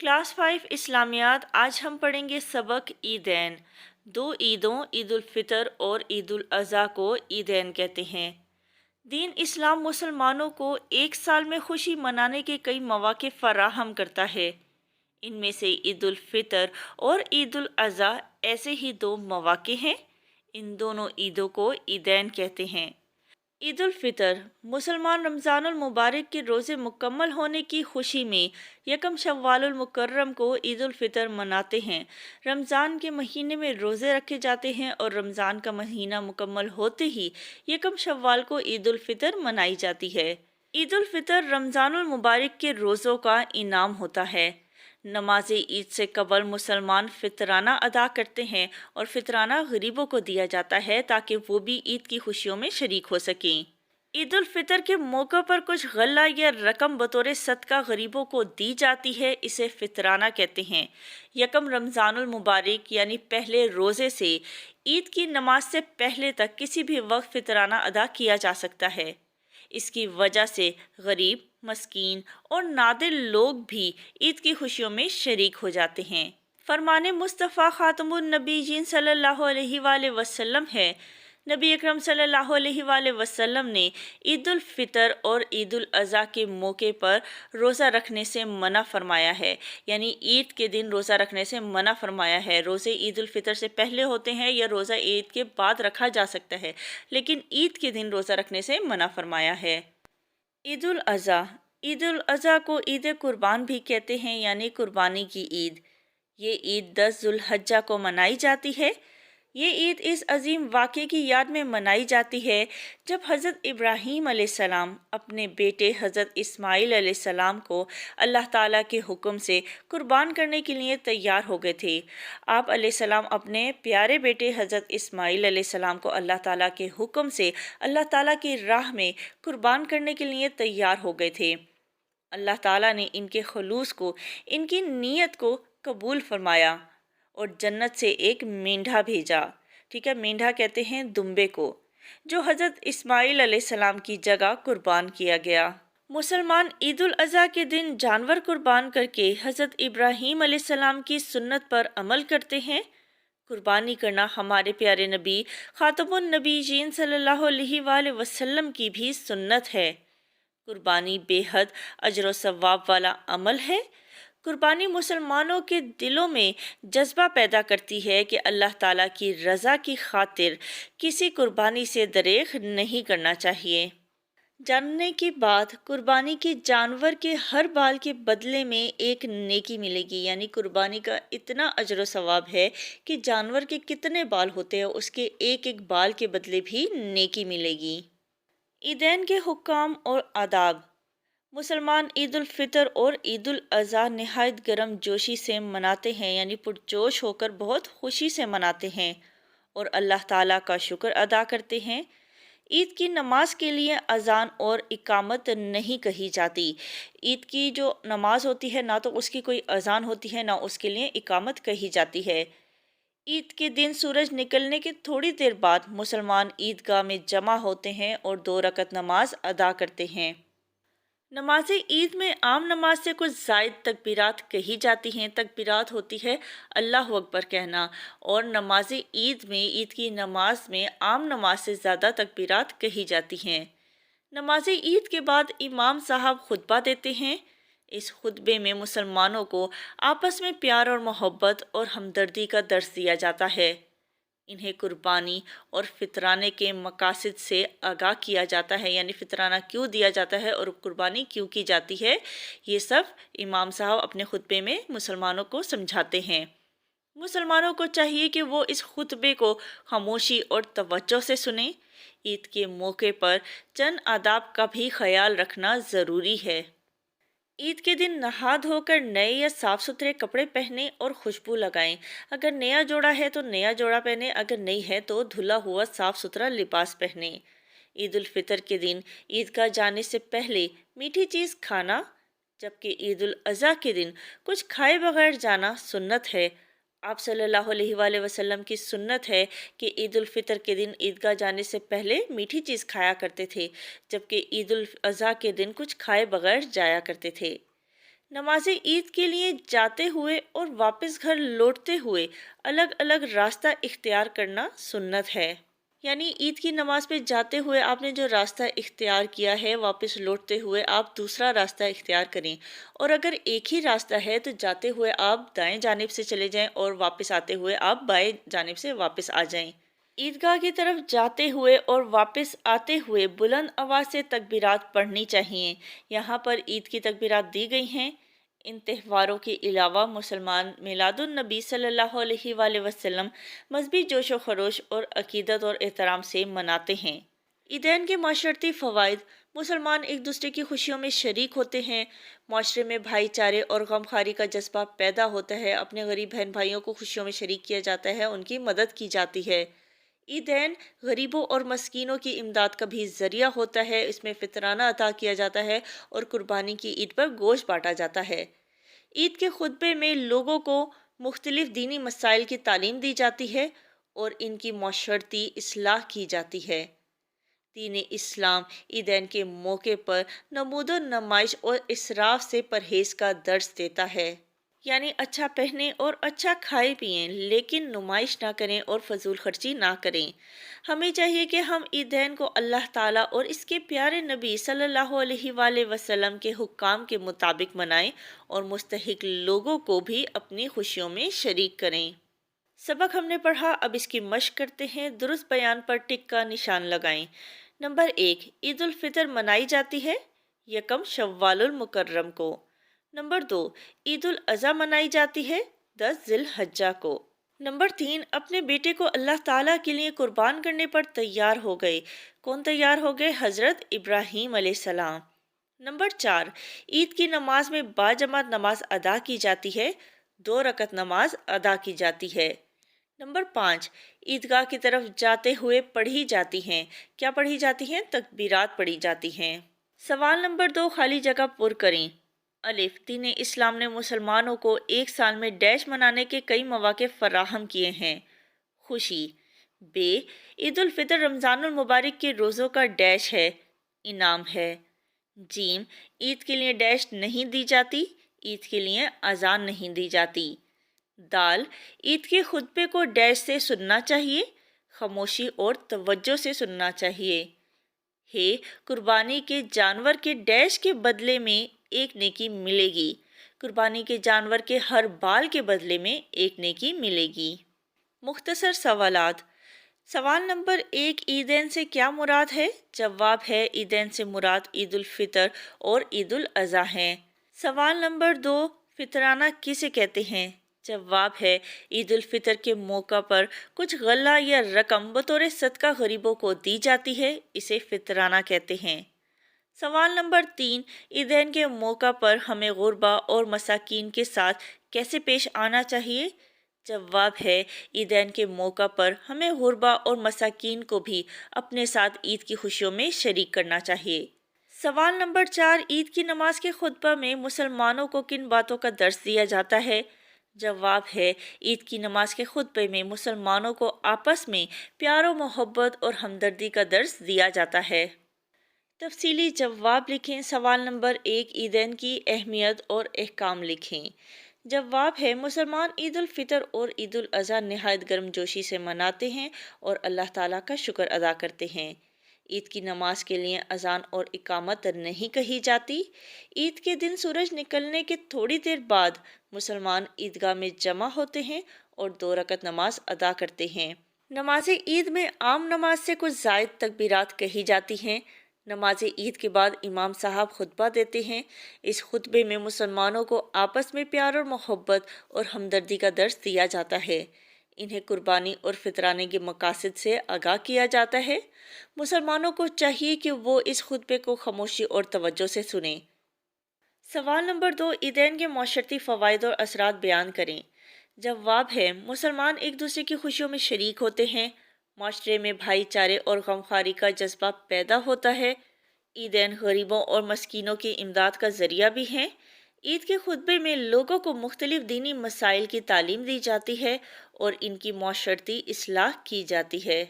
Class 5 इस्लामियात। आज हम पढ़ेंगे सबक ईदैन। दो ईदों ईद उल फितर और ईद उल अज़हा को ईदैन कहते हैं। दीन इस्लाम मुसलमानों को एक साल में खुशी मनाने के कई मौक़े फराहम करता है। इनमें से ईद उल फितर और ईद उल अज़हा ऐसे ही दो मौक़े हैं। इन दोनों ईदों को ईदैन कहते हैं। ईद उल फितर मुसलमान रमज़ानुल मुबारक के रोज़े मुकम्मल होने की खुशी में यकम शव्वालुल मुकर्रम को ईद उल फितर मनाते हैं। रमज़ान के महीने में रोज़े रखे जाते हैं और रमज़ान का महीना मुकम्मल होते ही यकम शव्वाल को ईद उल फितर मनाई जाती है। ईद उल फितर रमज़ानुल मुबारक के रोज़ों का इनाम होता है। नमाज ईद से कबल मुसलमान फितराना अदा करते हैं और फितराना गरीबों को दिया जाता है ताकि वो भी ईद की खुशियों में शरीक हो सकें। ईद उल फितर के मौके पर कुछ गल्ला या रकम बतौर सदका गरीबों को दी जाती है, इसे फितराना कहते हैं। यकम रमज़ानुल मुबारक यानी पहले रोज़े से ईद की नमाज से पहले तक किसी भी वक्त फितराना अदा किया जा सकता है। इसकी वजह से गरीब, मस्कीन और नादिर लोग भी ईद की खुशियों में शरीक हो जाते हैं। फरमाने मुस्तफ़ा ख़ातमुन नबीयीन सल्लल्लाहु अलैहि वसल्लम है। नबी अकरम सल्लल्लाहु अलैहि वसल्लम ने ईद उल फितर और ईद उल अज़हा के मौके पर रोज़ा रखने से मना फरमाया है, यानी ईद के दिन रोज़ा रखने से मना फरमाया है। रोज़े ईद उल फितर से पहले होते हैं या रोज़ा ईद के बाद रखा जा सकता है, लेकिन ईद के दिन रोज़ा रखने से मना फरमाया है। ईद उल अज़हा ईद उल अज़हा को ईद कुर्बान भी कहते हैं, यानी कुर्बानी की ईद। ये ईद 10 ज़ुल्हज्जा को मनाई जाती है। ये ईद इस अजीम वाक़े की याद में मनाई जाती है जब हज़रत इब्राहीम अलैहिस्सलाम अपने बेटे हज़रत इस्माईल अलैहिस्सलाम को अल्लाह ताला के हुक्म से कुर्बान करने के लिए तैयार हो गए थे। आप अलैहिस्सलाम अपने प्यारे बेटे हज़रत इस्माईल अलैहिस्सलाम को अल्लाह ताला के हुक्म से अल्लाह ताला की राह में कुर्बान करने के लिए तैयार हो गए थे। अल्लाह ताला ने इनके खलूस को, इनकी नीयत को कबूल फरमाया और जन्नत से एक मेंढा भेजा। ठीक है, मेंढा कहते हैं दुम्बे को, जो हज़रत इस्माईल अलैहिस्सलाम की जगह कुर्बान किया गया। मुसलमान ईद उल अज़हा के दिन जानवर कुर्बान करके हज़रत इब्राहीम अलैहिस्सलाम की सुन्नत पर अमल करते हैं। कुर्बानी करना हमारे प्यारे नबी ख़ातमुन नबीयीन सल्लल्लाहु अलैहि वसल्लम की भी सुन्नत है। कुर्बानी बेहद अजर व सवाब वाला अमल है। कुर्बानी मुसलमानों के दिलों में जज्बा पैदा करती है कि अल्लाह ताला की रज़ा की खातिर किसी कुर्बानी से दरेग नहीं करना चाहिए। जानने की बात, कुर्बानी के जानवर के हर बाल के बदले में एक नेकी मिलेगी, यानी कुर्बानी का इतना अजर व सवाब है कि जानवर के कितने बाल होते हैं उसके एक एक बाल के बदले भी नेकी मिलेगी। ईदैन के हुक्म और आदाब। मुसलमान ईद उल फितर और ईद उल अज़हा नहायत गर्म जोशी से मनाते हैं, यानी पुरजोश होकर बहुत खुशी से मनाते हैं और अल्लाह ताला का शुक्र अदा करते हैं। ईद की नमाज के लिए अज़ान और इकामत नहीं कही जाती। ईद की जो नमाज होती है ना तो उसकी कोई अज़ान होती है ना उसके लिए इकामत कही जाती है। ईद के दिन सूरज निकलने के थोड़ी देर बाद मुसलमान ईदगाह में जमा होते हैं और 2 रकत नमाज अदा करते हैं। नमाज ईद में आम नमाज से कुछ ज़ायद तकबीरात कही जाती हैं। तकबीरात होती है अल्लाह अकबर कहना, और नमाज ईद में, ईद की नमाज में आम नमाज से ज़्यादा तकबीरात कही जाती हैं। नमाज ईद के बाद इमाम साहब खुतबा देते हैं। इस खुतबे में मुसलमानों को आपस में प्यार और मोहब्बत और हमदर्दी का दर्स दिया जाता है। इन्हें कुर्बानी और फितराने के मकासद से आगाह किया जाता है, यानी फितराना क्यों दिया जाता है और कुर्बानी क्यों की जाती है, ये सब इमाम साहब अपने खुतबे में मुसलमानों को समझाते हैं। मुसलमानों को चाहिए कि वो इस खुतबे को खामोशी और तवज्जो से सुने। ईद के मौके पर चंद आदाब का भी ख्याल रखना ज़रूरी है। ईद के दिन नहा धोकर नए या साफ सुथरे कपड़े पहने और खुशबू लगाएं। अगर नया जोड़ा है तो नया जोड़ा पहने, अगर नहीं है तो धुला हुआ साफ सुथरा लिबास पहने। ईद उल फितर के दिन ईदगाह जाने से पहले मीठी चीज़ खाना, जबकि ईद उल अज़हा के दिन कुछ खाए बगैर जाना सुन्नत है। आप सल्लल्लाहु अलैहि वसल्लम की सुन्नत है कि ईद उल फितर के दिन ईदगाह जाने से पहले मीठी चीज़ खाया करते थे, जबकि ईद उल अज़हा के दिन कुछ खाए बगैर जाया करते थे। نماز عید کے لیے جاتے ہوئے اور واپس گھر لوٹتے ہوئے الگ الگ راستہ اختیار کرنا سنت ہے۔ یعنی عید کی نماز پہ جاتے ہوئے آپ نے جو راستہ اختیار کیا ہے، واپس لوٹتے ہوئے آپ دوسرا راستہ اختیار کریں، اور اگر ایک ہی راستہ ہے تو جاتے ہوئے آپ دائیں جانب سے چلے جائیں اور واپس آتے ہوئے آپ بائیں جانب سے واپس آ جائیں۔ عیدگاہ کی طرف جاتے ہوئے اور واپس آتے ہوئے بلند آواز سے تکبیرات پڑھنی چاہیے۔ یہاں پر عید کی تکبیرات دی گئی ہیں۔ ان تہواروں کے علاوہ مسلمان میلاد النبی صلی اللہ علیہ وآلہ وسلم مذہبی جوش و خروش اور عقیدت اور احترام سے مناتے ہیں۔ عیدین کے معاشرتی فوائد: مسلمان ایک دوسرے کی خوشیوں میں شریک ہوتے ہیں، معاشرے میں بھائی چارے اور غمخواری کا جذبہ پیدا ہوتا ہے، اپنے غریب بہن بھائیوں کو خوشیوں میں شریک کیا جاتا ہے، ان کی مدد کی جاتی ہے۔ عیدین غریبوں اور مسکینوں کی امداد کا بھی ذریعہ ہوتا ہے، اس میں فطرانہ عطا کیا جاتا ہے اور قربانی کی عید پر گوشت بانٹا جاتا ہے۔ عید کے خطبے میں لوگوں کو مختلف دینی مسائل کی تعلیم دی جاتی ہے اور ان کی معاشرتی اصلاح کی جاتی ہے۔ دین اسلام عیدین کے موقع پر نمود و نمائش اور اسراف سے پرہیز کا درس دیتا ہے۔ یعنی اچھا پہنیں اور اچھا کھائیں پیئیں، لیکن نمائش نہ کریں اور فضول خرچی نہ کریں۔ ہمیں چاہیے کہ ہم عیدین کو اللہ تعالیٰ اور اس کے پیارے نبی صلی اللہ علیہ وآلہ وسلم کے حکام کے مطابق منائیں اور مستحق لوگوں کو بھی اپنی خوشیوں میں شریک کریں۔ سبق ہم نے پڑھا، اب اس کی مشق کرتے ہیں۔ درست بیان پر ٹک کا نشان لگائیں۔ نمبر 1، عید الفطر منائی جاتی ہے یکم شوال المکرم کو۔ نمبر 2، عید الاضحیٰ منائی جاتی ہے 10 ذی الحجہ کو۔ نمبر 3، اپنے بیٹے کو اللہ تعالیٰ کے لیے قربان کرنے پر تیار ہو گئے۔ کون تیار ہو گئے؟ حضرت ابراہیم علیہ السلام۔ نمبر 4، عید کی نماز میں باجماعت نماز ادا کی جاتی ہے، 2 رکعت نماز ادا کی جاتی ہے۔ نمبر 5، عیدگاہ کی طرف جاتے ہوئے پڑھی جاتی ہیں۔ کیا پڑھی جاتی ہیں؟ تکبیرات پڑھی جاتی ہیں۔ سوال نمبر 2، خالی جگہ پر کریں۔ الف، دین اسلام نے مسلمانوں کو ایک سال میں ڈیش منانے کے کئی مواقع فراہم کیے ہیں۔ خوشی۔ ب، عید الفطر رمضان المبارک کے روزوں کا ڈیش ہے، انعام ہے۔ جیم، عید کے لیے ڈیش نہیں دی جاتی، عید کے لیے اذان نہیں دی جاتی۔ دال، عید کے خطبے کو ڈیش سے سننا چاہیے، خاموشی اور توجہ سے سننا چاہیے۔ ہے، قربانی کے جانور کے ڈیش کے بدلے میں ایک نیکی ملے گی، قربانی کے جانور کے ہر بال کے بدلے میں ایک نیکی ملے گی۔ مختصر سوالات۔ سوال نمبر 1، عیدین سے کیا مراد ہے؟ جواب ہے، عیدین سے مراد عید الفطر اور عید الاضحیٰ ہیں۔ سوال نمبر 2، فطرانہ کسے کہتے ہیں؟ جواب ہے، عید الفطر کے موقع پر کچھ غلہ یا رقم بطور صدقہ غریبوں کو دی جاتی ہے، اسے فطرانہ کہتے ہیں۔ سوال نمبر 3، عیدین کے موقع پر ہمیں غربا اور مساکین کے ساتھ کیسے پیش آنا چاہیے؟ جواب ہے، عیدین کے موقع پر ہمیں غربا اور مساکین کو بھی اپنے ساتھ عید کی خوشیوں میں شریک کرنا چاہیے۔ سوال نمبر 4، عید کی نماز کے خطبہ میں مسلمانوں کو کن باتوں کا درس دیا جاتا ہے؟ جواب ہے، عید کی نماز کے خطبے میں مسلمانوں کو آپس میں پیار و محبت اور ہمدردی کا درس دیا جاتا ہے۔ تفصیلی جواب لکھیں۔ سوال نمبر 1، عیدین کی اہمیت اور احکام لکھیں۔ جواب ہے، مسلمان عید الفطر اور عید الاضحیٰ نہایت گرم جوشی سے مناتے ہیں اور اللہ تعالیٰ کا شکر ادا کرتے ہیں۔ عید کی نماز کے لیے اذان اور اقامت نہیں کہی جاتی۔ عید کے دن سورج نکلنے کے تھوڑی دیر بعد مسلمان عیدگاہ میں جمع ہوتے ہیں اور 2 رکعت نماز ادا کرتے ہیں۔ نماز عید میں عام نماز سے کچھ زائد تکبیرات کہی جاتی ہیں۔ نماز عید کے بعد امام صاحب خطبہ دیتے ہیں۔ اس خطبے میں مسلمانوں کو آپس میں پیار اور محبت اور ہمدردی کا درس دیا جاتا ہے۔ انہیں قربانی اور فطرانے کے مقاصد سے آگاہ کیا جاتا ہے۔ مسلمانوں کو چاہیے کہ وہ اس خطبے کو خاموشی اور توجہ سے سنیں۔ سوال نمبر 2، عیدین کے معاشرتی فوائد اور اثرات بیان کریں۔ جواب ہے، مسلمان ایک دوسرے کی خوشیوں میں شریک ہوتے ہیں، معاشرے میں بھائی چارے اور غمخواری کا جذبہ پیدا ہوتا ہے۔ عیدین غریبوں اور مسکینوں کی امداد کا ذریعہ بھی ہیں۔ عید کے خطبے میں لوگوں کو مختلف دینی مسائل کی تعلیم دی جاتی ہے اور ان کی معاشرتی اصلاح کی جاتی ہے۔